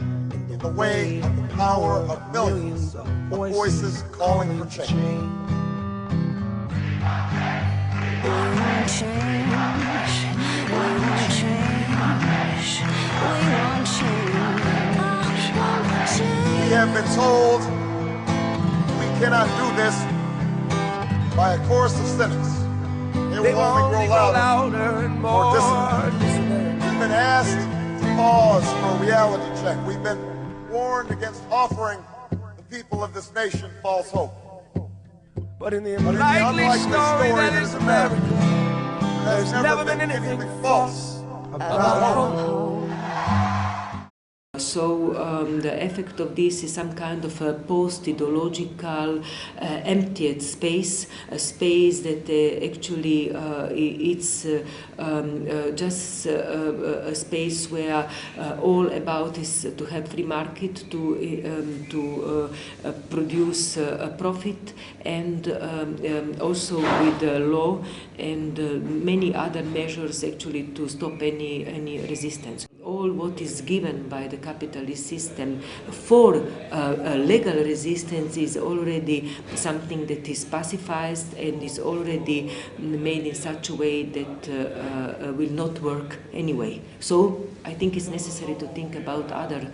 [SPEAKER 18] in the way of the power of millions of voices calling for change. We want change. We want change. We want change. We have been told we cannot do this by a chorus of cynics. They will only grow louder and more distant. We've been asked pause for a reality check. We've been warned against offering the people of this nation false hope. But in the unlikely story that is America, there's never been anything false about hope.
[SPEAKER 21] So the effect of this is some kind of a post-ideological emptied space, a space that actually it's just a space where all about is to have free market, to produce a profit, and also with the law and many other measures actually to stop any resistance. All what is given by the capitalist system for legal resistance is already something that is pacified and is already made in such a way that will not work anyway. So I think it's necessary to think about other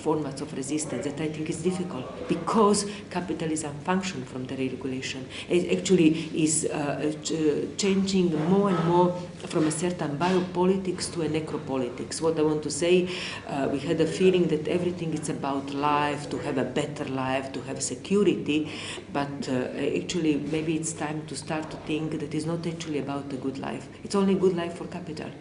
[SPEAKER 21] formats of resistance that I think is difficult, because capitalism functions from the regulation. It actually is changing more and more from a certain biopolitics to a necropolitics. What I want to say, we had a feeling that everything is about life, to have a better life, to have security, but actually maybe it's time to start to think that it's not actually about a good life. It's only a good life for capital.